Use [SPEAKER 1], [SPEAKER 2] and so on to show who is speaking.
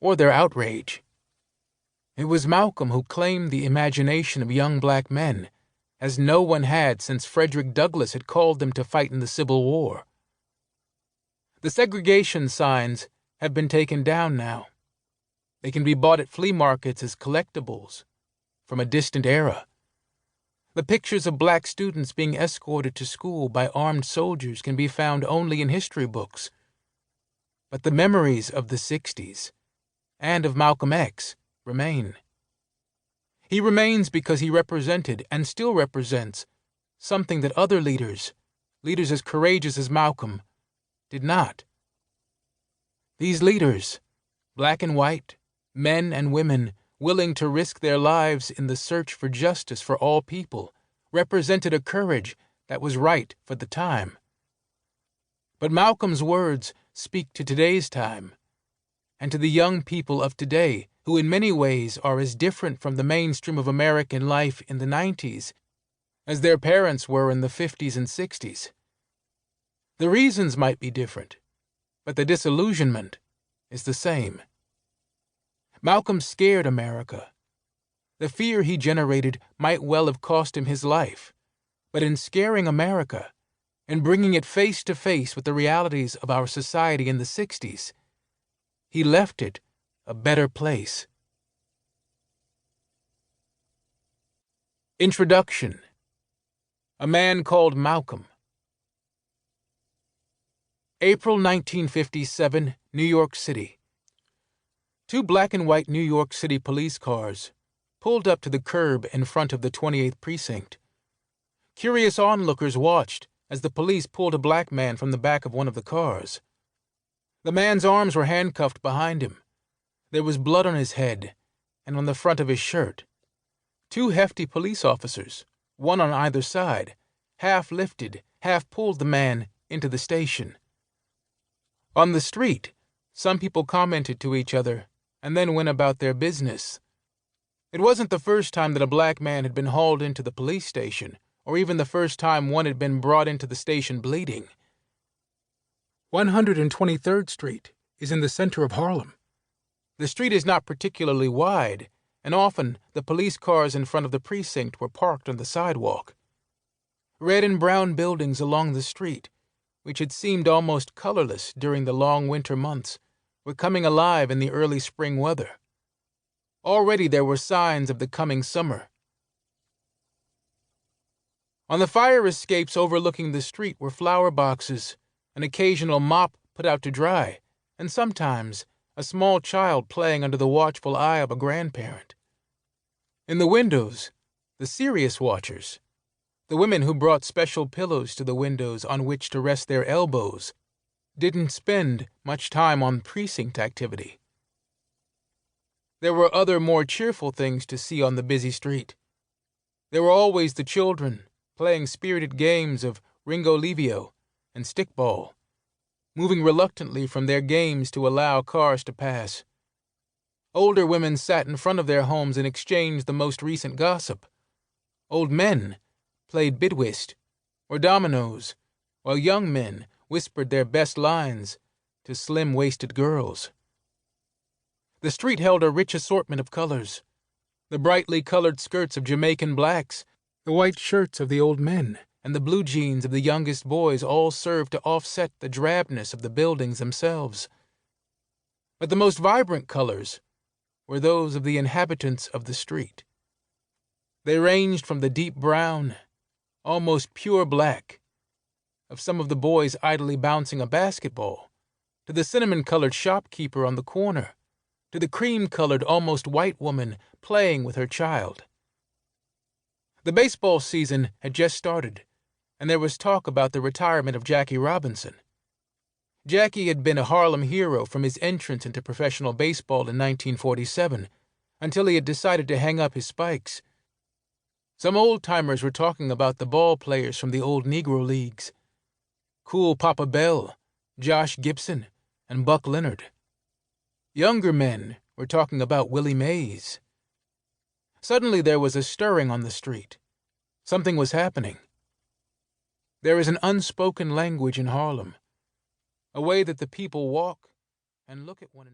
[SPEAKER 1] or their outrage. It was Malcolm who claimed the imagination of young black men, as no one had since Frederick Douglass had called them to fight in the Civil War. The segregation signs have been taken down now. They can be bought at flea markets as collectibles from a distant era. The pictures of black students being escorted to school by armed soldiers can be found only in history books. But the memories of the 60s and of Malcolm X remain. He remains because he represented and still represents something that other leaders as courageous as Malcolm, did not. These leaders, black and white, men and women willing to risk their lives in the search for justice for all people, represented a courage that was right for the time. But Malcolm's words speak to today's time, and to the young people of today, who in many ways are as different from the mainstream of American life in the 90s as their parents were in the 50s and 60s. The reasons might be different, but the disillusionment is the same. Malcolm scared America. The fear he generated might well have cost him his life, but in scaring America, and bringing it face to face with the realities of our society in the 60s, he left it a better place. Introduction. A Man Called Malcolm. April 1957, New York City. Two black and white New York City police cars pulled up to the curb in front of the 28th Precinct. Curious onlookers watched as the police pulled a black man from the back of one of the cars. The man's arms were handcuffed behind him. There was blood on his head and on the front of his shirt. Two hefty police officers, one on either side, half lifted, half pulled the man into the station. On the street, some people commented to each other and then went about their business. It wasn't the first time that a black man had been hauled into the police station, or even the first time one had been brought into the station bleeding. 123rd Street is in the center of Harlem. The street is not particularly wide, and often the police cars in front of the precinct were parked on the sidewalk. Red and brown buildings along the street, which had seemed almost colorless during the long winter months, were coming alive in the early spring weather. Already there were signs of the coming summer. On the fire escapes overlooking the street were flower boxes, an occasional mop put out to dry, and sometimes a small child playing under the watchful eye of a grandparent. In the windows, the serious watchers, the women who brought special pillows to the windows on which to rest their elbows, didn't spend much time on precinct activity. There were other more cheerful things to see on the busy street. There were always the children playing spirited games of Ringo Livio and stickball, moving reluctantly from their games to allow cars to pass. Older women sat in front of their homes and exchanged the most recent gossip. Old men played bid-whist or dominoes, while young men whispered their best lines to slim-waisted girls. The street held a rich assortment of colors. The brightly colored skirts of Jamaican blacks, the white shirts of the old men, and the blue jeans of the youngest boys all served to offset the drabness of the buildings themselves. But the most vibrant colors were those of the inhabitants of the street. They ranged from the deep brown, almost pure black, of some of the boys idly bouncing a basketball, to the cinnamon-colored shopkeeper on the corner, to the cream-colored, almost white woman playing with her child. The baseball season had just started, and there was talk about the retirement of Jackie Robinson. Jackie had been a Harlem hero from his entrance into professional baseball in 1947, until he had decided to hang up his spikes. Some old-timers were talking about the ball players from the old Negro leagues. Cool Papa Bell, Josh Gibson, and Buck Leonard. Younger men were talking about Willie Mays. Suddenly there was a stirring on the street. Something was happening. There is an unspoken language in Harlem, a way that the people walk and look at one another.